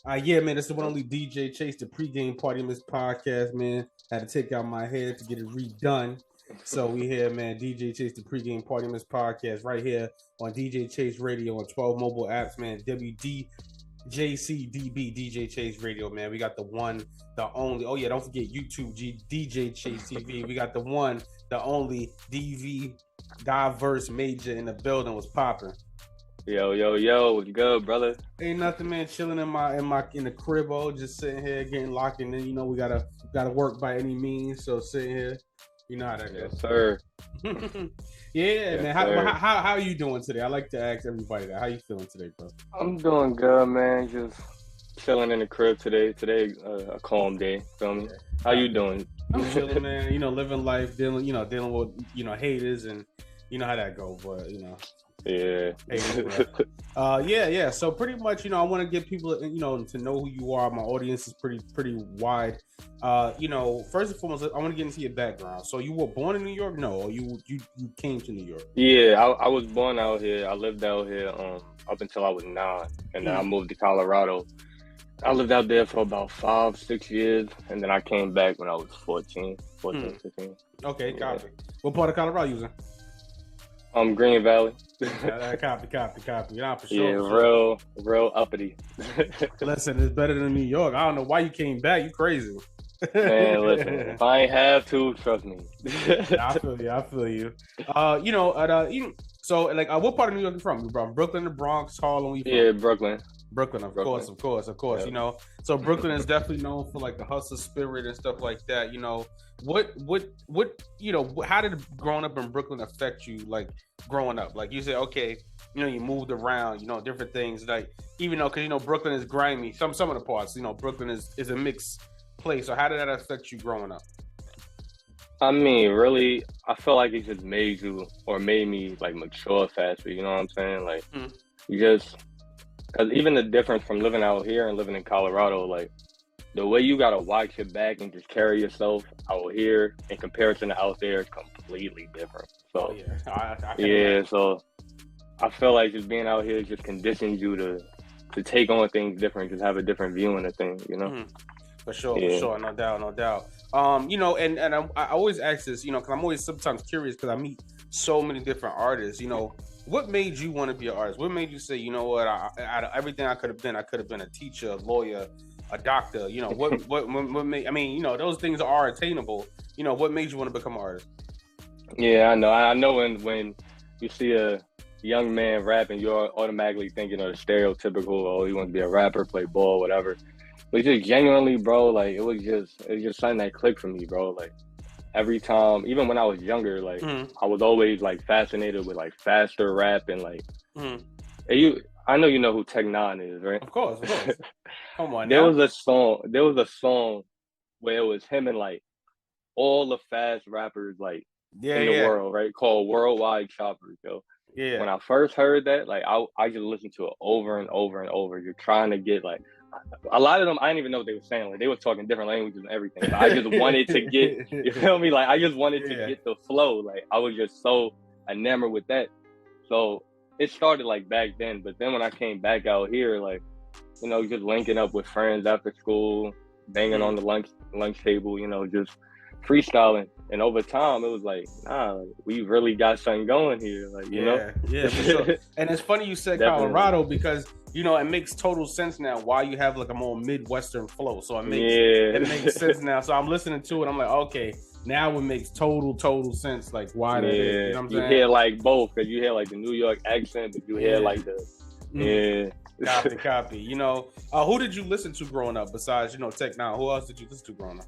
Yeah, man, it's the one only DJ Chase, the pregame party in this podcast, man. Had to take out my hair to get it redone. So we here, man. DJ Chase, the pregame party in this podcast, right here on DJ Chase Radio on 12 mobile apps, man. WDJCDB, DJ Chase Radio, man. We got the one, the only. Oh yeah, don't forget YouTube, DJ Chase TV. We got the one, the only DV Diverse Major in the building. Was popping. Yo, what's good, brother? Ain't nothing, man. Chilling in the crib, just sitting here getting locked in. You know, we gotta work by any means. So sitting here, you know how that Yes, goes. sir. Yeah, man. Sir. How are you doing today? I like to ask everybody that. How you feeling today, bro? I'm doing good, man. Just chilling in the crib today. Today, a calm day. Feel me? How you doing? I'm chilling, man. You know, living life, dealing with haters, and you know how that go. But you know. Yeah. Yeah. So pretty much, I want to get people, to know who you are. My audience is pretty wide. First and foremost, I want to get into your background. So you were born in New York? No, or you came to New York? Yeah, I was born out here. I lived out here up until I was 9, and then I moved to Colorado. I lived out there for about 5-6 years, and then I came back when I was 14, 15. Okay, copy. What part of Colorado you was in? Green Valley. Copy. Yeah, for sure. Yeah, real uppity. Listen, it's better than New York. I don't know why you came back. You crazy. Man, listen, if I ain't have to, trust me. I feel you. So like, what part of New York you from? You from Brooklyn, the Bronx, Harlem? Yeah, Brooklyn. Brooklyn, of course. Yeah. So Brooklyn is definitely known for like the hustle spirit and stuff like that. What how did growing up in Brooklyn affect you? Like growing up, like you said, okay, you moved around, different things. Like even though, because Brooklyn is grimy. Some of the parts, Brooklyn is a mixed place. So how did that affect you growing up? I mean, really, I feel like it just made me like mature faster. You know what I'm saying? Like you just. Because even the difference from living out here and living in Colorado, like the way you gotta watch your back and just carry yourself out here in comparison to out there is completely different. So so I feel like just being out here just conditions you to take on things different, just have a different view on the thing, For sure, no doubt. And I always ask this, because I'm always sometimes curious because I meet so many different artists, What made you want to be an artist? What made you say, you know what, out of everything I could have been a teacher, a lawyer, a doctor, what made, those things are attainable. What made you want to become an artist? Yeah, I know when you see a young man rapping, you're automatically thinking of the stereotypical, oh, he wants to be a rapper, play ball, whatever. But just genuinely, bro, like it was just something that clicked for me, bro. Like every time, even when I was younger, like I was always like fascinated with like faster rap and like I know you know who Tech Nine is, right? Of course. Come on. There was a song where it was him and like all the fast rappers like in the world, right? Called Worldwide Choppers, yo. Yeah. When I first heard that, like I just listened to it over and over and over. You're trying to get like a lot of them, I didn't even know what they were saying. Like they were talking different languages and everything. But I just wanted to get, you feel me? Like I just wanted to get the flow. Like I was just so enamored with that. So it started like back then. But then when I came back out here, like, just linking up with friends after school, banging on the lunch table, just freestyling. And over time, it was like, nah, we really got something going here. Like, you know? Yeah, for sure. And it's funny you said Colorado because, it makes total sense now why you have like a more Midwestern flow. So it makes sense now. So I'm listening to it. I'm like, okay, now it makes total sense. Like why that is. You know what I'm saying? You hear like both, because you hear like the New York accent, but you hear like the, Copy. Who did you listen to growing up besides, Tech Nine? Who else did you listen to growing up?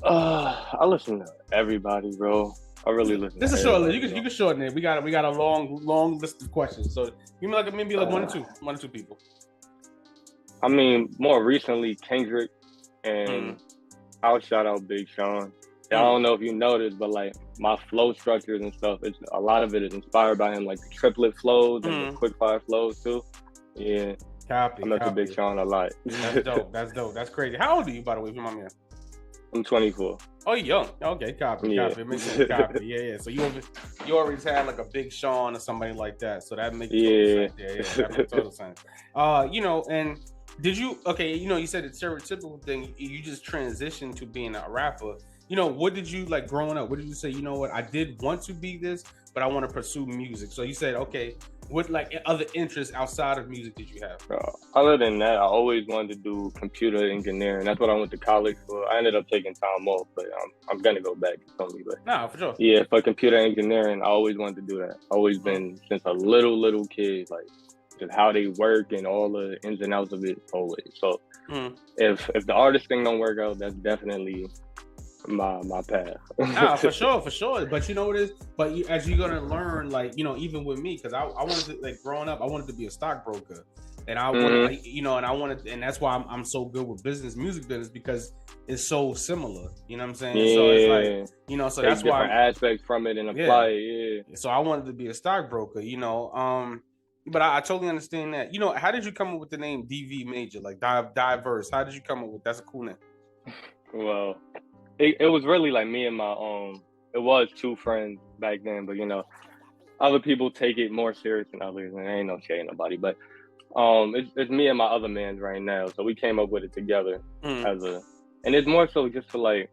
I listen to everybody, bro. I really listen. This is a short list. You can shorten it. We got a long list of questions. So give me maybe one or two people. I mean, more recently Kendrick, and I'll shout out Big Sean. I don't know if you noticed, but like my flow structures and stuff, a lot of it is inspired by him, like the triplet flows and the quick fire flows too. Yeah. Copy. I'm into Big Sean a lot. That's dope. That's crazy. How old are you, by the way, if you mind me asking? I'm 24. Oh, you're young. Okay, copy. It makes sense. Copy. Yeah. So you always had like a Big Sean or somebody like that. So that makes total sense. Yeah, that makes total sense. And did you? Okay, you know, you said the stereotypical thing. You just transitioned to being a rapper. You know, what did you like growing up? What did you say? You know what? I did want to be this, but I want to pursue music. So you said, okay, what like other interests outside of music did you have? Other than that, I always wanted to do computer engineering. That's what I went to college for. I ended up taking time off, but I'm gonna go back. You feel me? But nah, for sure. yeah, for computer engineering, I always wanted to do that. Always been since a little kid, like just how they work and all the ins and outs of it. Always. So if the artist thing don't work out, that's definitely my path. Nah, for sure. But you know what it is? But as you're gonna learn, like, you know, even with me, because I wanted to, like, growing up, I wanted to be a stockbroker. And I wanted, like, you know, and that's why I'm so good with music business, because it's so similar. You know what I'm saying? Yeah. So it's like, you know, so take that's why aspects from it and apply it. Yeah. So I wanted to be a stockbroker, you know. But I totally understand that. You know, how did you come up with the name DV Major, like diverse? How did you come up with? That's a cool name. Well, it was really like me and my it was two friends back then, but you know, other people take it more serious than others, and there ain't no shade nobody. But it's me and my other man right now, so we came up with it together and it's more so just for like,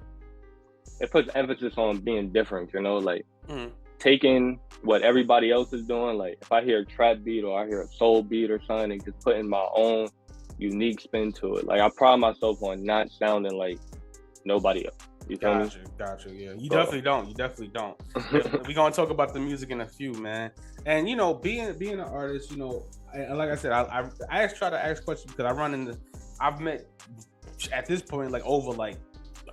it puts emphasis on being different, you know, like taking what everybody else is doing. Like if I hear a trap beat or I hear a soul beat or something, and just putting my own unique spin to it. Like I pride myself on not sounding like nobody else. You feel me? Got you. Yeah, you definitely don't. We're gonna talk about the music in a few, man. And you know, being an artist, you know, like I said, I try to ask questions because I've met at this point like over like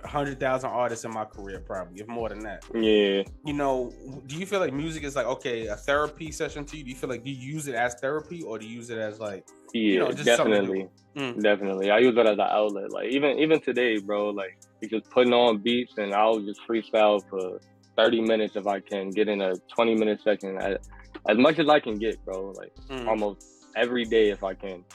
100,000 artists in my career, probably, if more than that. Yeah. You know, do you feel like music is like, okay, a therapy session to you? Do you feel like, do you use it as therapy, or do you use it as like, you know, just definitely. Definitely. I use it as an outlet. Like even today, bro, like you just putting on beats and I'll just freestyle for 30 minutes if I can, get in a 20-minute section as much as I can get, bro. Like almost every day if I can.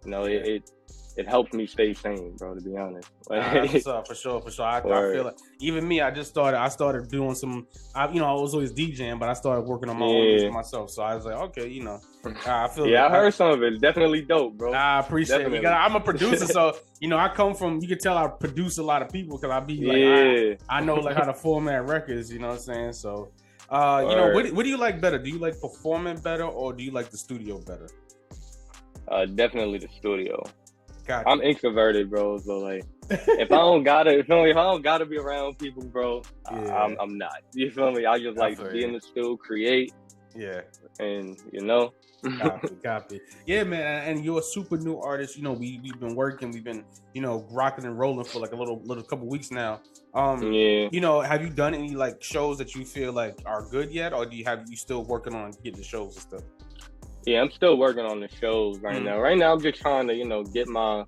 You know, it helps me stay sane, bro, to be honest. For sure. I feel like, even me, I started doing some, you know, I was always DJing, but I started working on my own music myself. So I was like, okay, you know, I feel I heard some of it. It's definitely dope, bro. I appreciate it. Because I'm a producer, so, you know, I come from, you can tell I produce a lot of people because I be like, I know like how to format records, you know what I'm saying? So, you know, what do you like better? Do you like performing better, or do you like the studio better? Definitely the studio. Gotcha. I'm introverted, bro. So like, if I don't gotta be around people, bro, I'm not. You feel me? I just like to be in the studio, create. Yeah. And you know. Copy. Yeah, man. And you're a super new artist. You know, we've been working. We've been, you know, rocking and rolling for like a little couple weeks now. You know, have you done any like shows that you feel like are good yet, or you still working on getting the shows and stuff? Yeah, I'm still working on the shows right now. Right now, I'm just trying to, you know, get my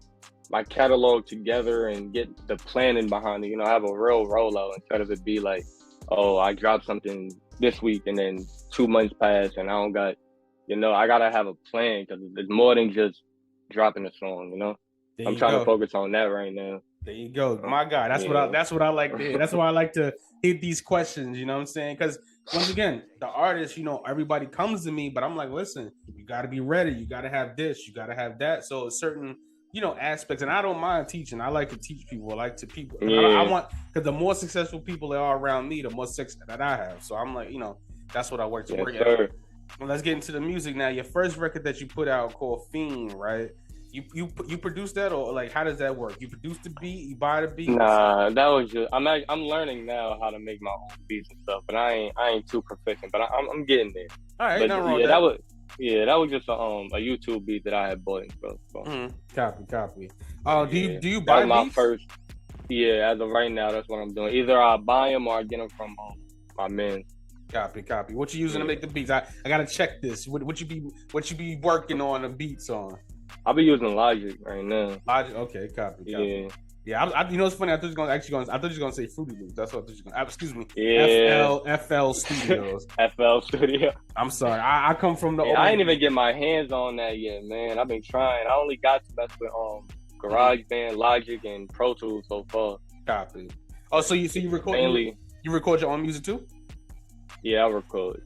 catalog together and get the planning behind it. You know, have a real rollout instead of it be like, oh, I dropped something this week and then 2 months pass and I don't got, you know, I gotta have a plan because it's more than just dropping a song. You know, I'm trying to focus on that right now. There you go, my God. That's what I like to hear. That's why I like to hit these questions. You know what I'm saying? Because once again, the artist, you know, everybody comes to me, but I'm like, listen, you got to be ready. You got to have this. You got to have that. So certain, you know, aspects, and I don't mind teaching. I like to teach people. I like to people. I want, because the more successful people there are around me, the more success that I have. So I'm like, you know, that's what I work to work at. Well, let's get into the music now. Your first record that you put out called Fiend, right? You produced that, or like how does that work? You produce the beat, you buy the beat? Nah, that was just I'm learning now how to make my own beats and stuff, but I ain't too proficient, but I'm getting there. All right, nothing wrong with that. That was just a YouTube beat that I had bought and stuff. So. Copy. Do you buy my beats? First? Yeah, as of right now, that's what I'm doing. Either I buy them or I get them from my man. Copy. What you using to make the beats? I gotta check this. What you be working on the beats on? I'll be using Logic right now. Logic, okay, copy. Yeah. You know what's funny? I thought you were gonna say Fruity Loops. That's what I thought you were gonna. Excuse me. Yeah. FL Studios. FL Studio. I'm sorry. I come from the. I ain't even get my hands on that yet, man. I've been trying. I only got to mess with GarageBand, Logic, and Pro Tools so far. Copy. Oh, so you record mainly? You record your own music too? Yeah, I record.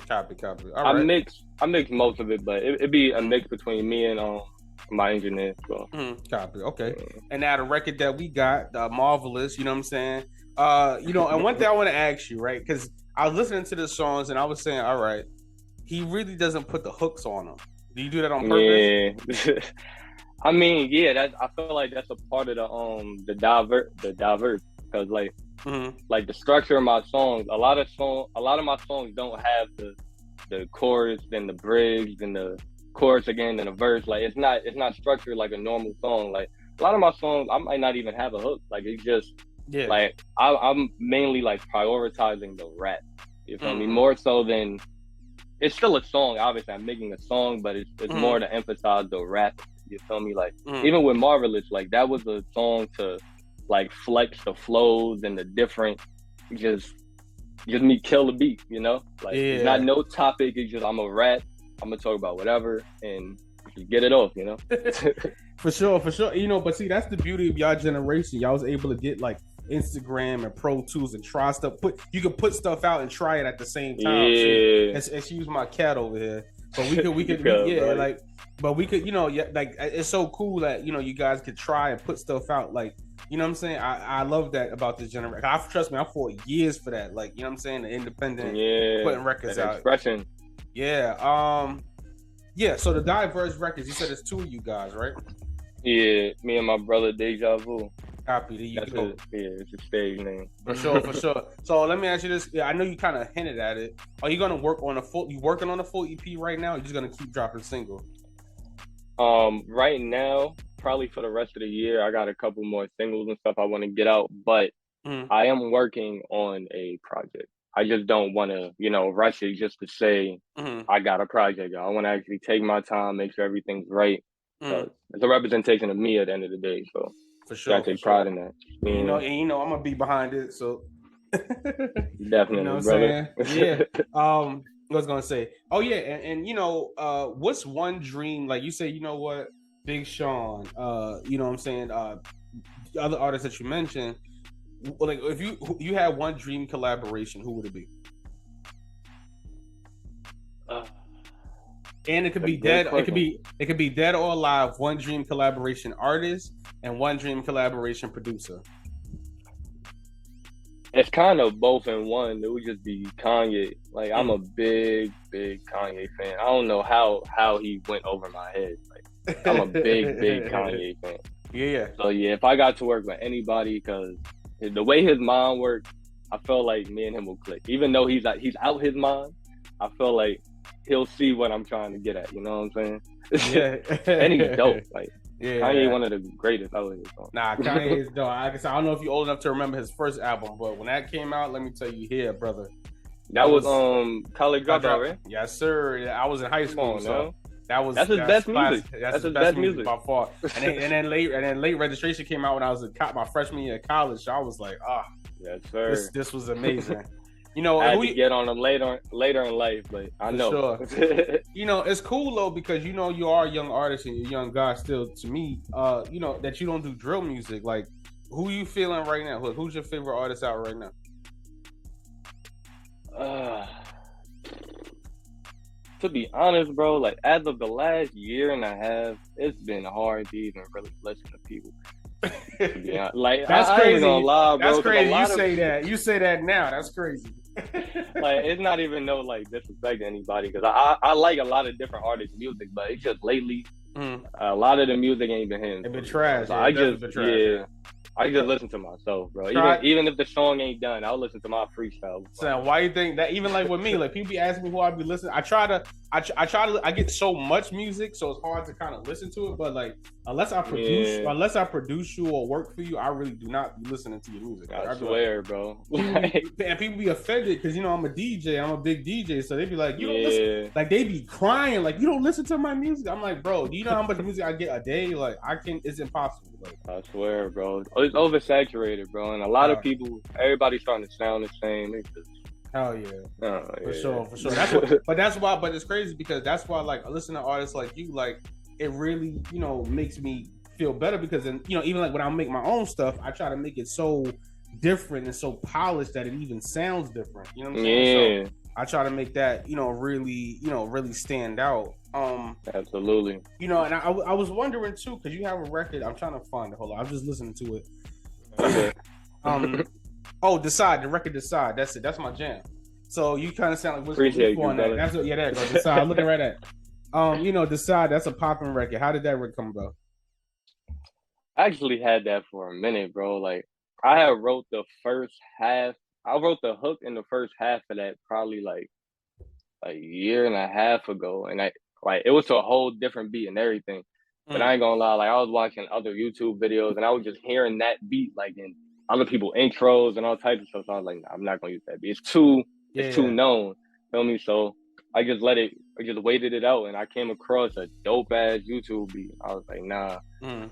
Copy. All right. I mix most of it, but it'd be a mix between me and my engineer. So. Copy. Okay. And now the record that we got, Marvelous. You know what I'm saying? And one thing I want to ask you, right? Because I was listening to the songs and I was saying, all right, he really doesn't put the hooks on them. Do you do that on purpose? Yeah. I mean, yeah, I feel like that's a part of the diverse, because like the structure of my songs, a lot of my songs don't have the chorus, then the bridge, then the chorus again, then the verse. Like it's not structured like a normal song. Like a lot of my songs, I might not even have a hook. Like it's just like I'm mainly like prioritizing the rap. You feel me? More so than it's still a song. Obviously, I'm making a song, but it's more to emphasize the rap. You feel me? Like even with Marvelous, like that was a song to like flex the flows and the different, just me kill the beat. You know, like it's not no topic. It's just I'm a rap. I'm gonna talk about whatever and just get it off. You know. For sure. You know, but see, that's the beauty of y'all generation. Y'all was able to get like Instagram and Pro Tools and try stuff. You could put stuff out and try it at the same time. Yeah. Excuse my cat over here. But we could, but we could, you know, like it's so cool that, you know, you guys could try and put stuff out. Like, you know what I'm saying? I love that about this generation. Trust me, I fought years for that. Like, you know what I'm saying? The independent putting records out. Expression. Yeah. Yeah. So the diverse records, you said it's 2 of you guys, right? Yeah, me and my brother Deja Vu. Copy. There you go. It's a stage name. For sure. So let me ask you this. Yeah, I know you kind of hinted at it. Are you gonna work on you working on a full EP right now? Or are you just gonna keep dropping singles? Right now, probably for the rest of the year, I got a couple more singles and stuff I want to get out, but I am working on a project. I just don't want to, you know, rush it just to say I got a project. I want to actually take my time, make sure everything's right. It's a representation of me at the end of the day, so for sure, I take pride in that. You know, I'm gonna be behind it, so definitely, you know what brother. I'm saying? Yeah. I was gonna say, oh yeah, and you know, what's one dream? Like you say, you know what, Big Sean, you know what I'm saying? Other artists that you mentioned, like if you had one dream collaboration, who would it be? And it could be dead. It could be dead or alive. One dream collaboration artist and one dream collaboration producer. It's kind of both in one. It would just be Kanye. Like I'm a big Kanye fan. I don't know how he went over my head. Like I'm a big Kanye fan. Yeah. So yeah, if I got to work with anybody, because the way his mind works, I feel like me and him will click. Even though he's out his mind, I feel like he'll see what I'm trying to get at. You know what I'm saying? Yeah. And he's dope. Like Kanye, one of the greatest out here. Nah, Kanye is dope. I don't know if you're old enough to remember his first album, but when that came out, let me tell you here, brother. That was College Dropout, right? Yes, sir. I was in high school, so that's his best music. That's his best music by far. And then late registration came out when I was in my freshman year of college. So I was like, yes, sir. This was amazing. You know, I had to get on them later in life, but I know. Sure. You know, it's cool though because you know you are a young artist and you're a young guy still. To me, you know that you don't do drill music. Like, who you feeling right now? Who's your favorite artist out right now? To be honest, bro, like as of the last year and a half, it's been hard to even really listen to people. Like that's crazy. I ain't gonna lie, bro. That's crazy. You say that now. That's crazy. Like it's not even no like disrespect to anybody because I like a lot of different artists' music, but it's just lately a lot of the music ain't been him. It's been trash. So I just I just listen to myself, bro. Even if the song ain't done, I'll listen to my freestyle. So why you think that? Even like with me, like people be asking me who I be listening. I get so much music, so it's hard to kind of listen to it. But like, unless I produce you or work for you, I really do not be listening to your music. I swear, like, bro. And people be offended because you know I'm a DJ. I'm a big DJ, so they be like, you don't listen. Like they be crying, like you don't listen to my music. I'm like, bro, do you know how much music I get a day? Like it's impossible. Like, I swear, bro. It's oversaturated, bro, and a lot of people, everybody's starting to sound the same. Hell yeah. For sure. But it's crazy because that's why, like, I listen to artists like you, like, it really, you know, makes me feel better because, you know, even like when I make my own stuff, I try to make it so different and so polished that it even sounds different. You know what I'm saying? So I try to make that, really stand out. Absolutely. And I was wondering too, because you have a record. I'm trying to find it. Hold on, I'm just listening to it. Okay. Decide, the record Decide. That's it. That's my jam. So you kind of sound like Wiz Appreciate Khalifa on that. That's what. Yeah, there you go. Decide. Looking right at. Decide. That's a popping record. How did that record come about? I actually had that for a minute, bro. Like I had wrote the first half. I wrote the hook in the first half of that probably like a year and a half ago, and it was to a whole different beat and everything. But I ain't gonna lie, like I was watching other YouTube videos and I was just hearing that beat like in other people's intros and all types of stuff. So I was like, nah, I'm not gonna use that beat. It's too known. Feel me? So I just waited it out, and I came across a dope ass YouTube beat. I was like, nah,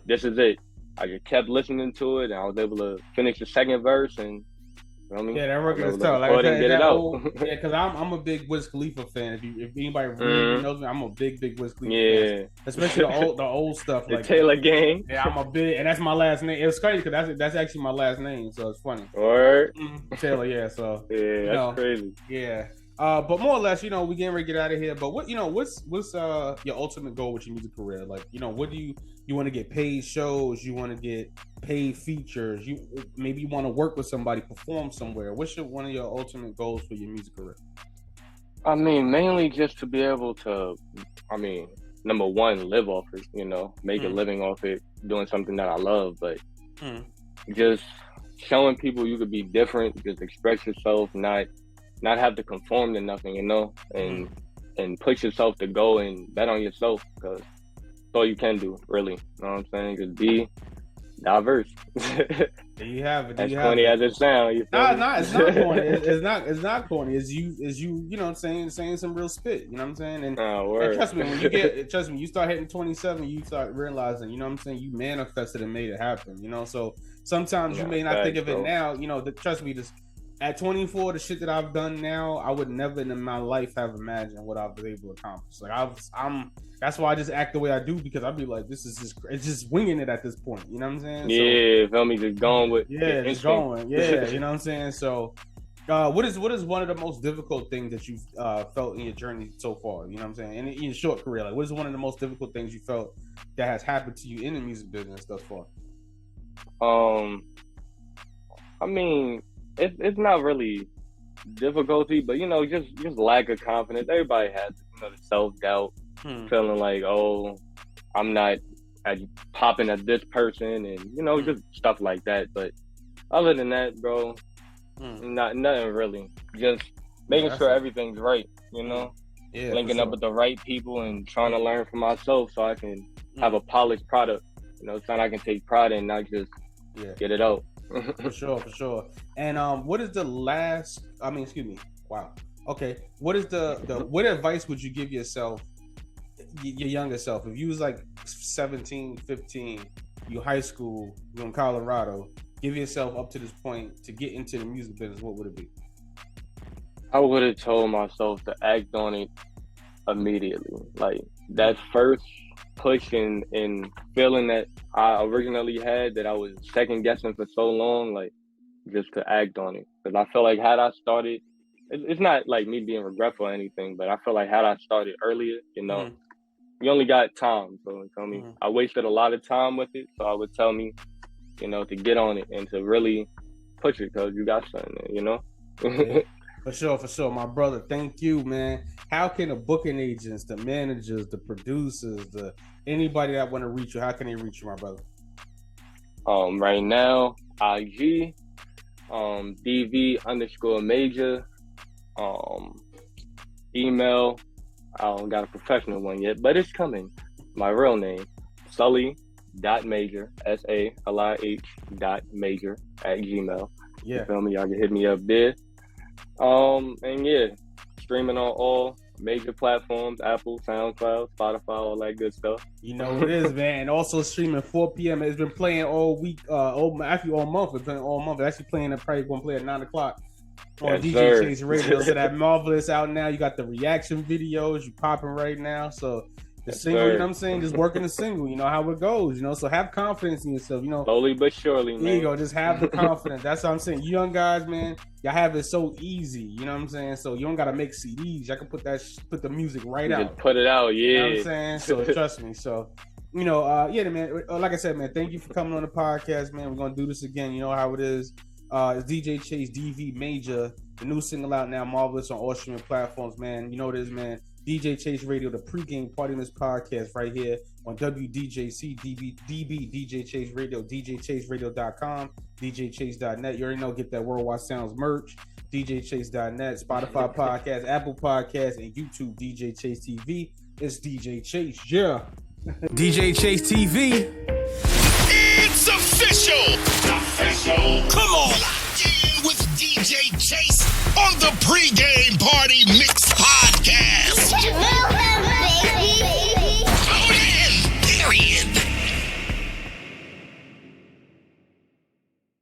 this is it. I just kept listening to it, and I was able to finish the second verse, and you know what I mean? Yeah, that record is tough. Like get it out. Yeah, because I'm a big Wiz Khalifa fan. If anybody really knows me, I'm a big Wiz Khalifa fan. Especially the old stuff. The like Taylor Gang. Yeah, I'm a big, and that's my last name. It was crazy because that's actually my last name, so it's funny. Word. Taylor, yeah. So yeah, that's crazy. Yeah. But more or less, we getting ready to get out of here. But what's your ultimate goal with your music career? Like, what do you want to get paid shows? You want to get paid features? Maybe you want to work with somebody, perform somewhere. What's one of your ultimate goals for your music career? I mean, mainly just to be able to, number one, live off it. Make a living off it, doing something that I love. But just showing people you could be different, just express yourself, not have to conform to nothing, and push yourself to go and bet on yourself, because that's all you can do, really. You know what I'm saying? Just be diverse. There you have it. As corny as it sounds. Nah, it's not corny. It's not corny. It's you know what I'm saying, saying some real spit. You know what I'm saying? And trust me, when you start hitting 27, you start realizing, you know what I'm saying, you manifested and made it happen. So sometimes you may not think of it now. Trust me, this. At 24, the shit that I've done now, I would never in my life have imagined what I was able to accomplish. Like that's why I just act the way I do, because I'd be like, it's just winging it at this point. You know what I'm saying? Yeah, feel me? Just going with just going. Yeah, you know what I'm saying? So, what is one of the most difficult things that you've felt in your journey so far? You know what I'm saying? In your short career, like what is one of the most difficult things you felt that has happened to you in the music business thus far? It's not really difficulty, but just lack of confidence. Everybody has the self-doubt, feeling like, oh, I'm not popping at this person, and just stuff like that. But other than that, bro, nothing really. Just making sure everything's right, linking up with the right people and trying to learn for myself so I can have a polished product, something I can take pride in, not just get it out. For sure. And what is the last? Wow. Okay. What is what advice would you give yourself, your younger self, if you was like 17, 15, you high school, you in Colorado, give yourself up to this point to get into the music business? What would it be? I would have told myself to act on it immediately. Like that first push and feeling that I originally had, that I was second guessing for so long, like just to act on it. Because I feel like had I started, it's not like me being regretful or anything, but I feel like had I started earlier, you only got time. So you tell me, I wasted a lot of time with it. So I would tell me, to get on it and to really push it, because you got something, Yeah. For sure, my brother. Thank you, man. How can the booking agents, the managers, the producers, anybody that want to reach you, how can they reach you, my brother? Right now, IG, DV Major, email. I don't got a professional one yet, but it's coming. My real name, Sully.Major, SALIH.Major @gmail. Yeah. You feel me? Y'all can hit me up there. Streaming on all major platforms, Apple, SoundCloud, Spotify, all that good stuff. You know what it is, man. And also streaming 4 p.m. It's been playing all week, actually all month. It's been all month. It's actually playing, probably going to play at 9 o'clock on DJ Chase Radio. So that Marvelous out now. You got the reaction videos. You popping right now. So The single, you know what I'm saying? Just working the single, you know how it goes, you know. So have confidence in yourself, you know. Slowly but surely, man. There you go. Just have the confidence. That's what I'm saying. You young guys, man, y'all have it so easy. You know what I'm saying? So you don't gotta make CDs. Y'all can put the music right out. Just put it out, yeah. You know what I'm saying? So trust me. So, you know, yeah, man. Like I said, man, thank you for coming on the podcast, man. We're gonna do this again. You know how it is. It's DJ Chase D.V Major. The new single out now, marvelous on all streaming platforms, man. You know what it is, man. DJ Chase Radio, the pregame party in this podcast right here on WDJC DB DJ Chase Radio, DJChaseRadio.com, DJChase.net. You already know, get that Worldwide Sounds merch, DJChase.net, Spotify podcast, Apple podcast, and YouTube DJ Chase TV. It's DJ Chase, yeah. DJ Chase TV. It's official. Come on. Locked in with DJ Chase on the pregame party.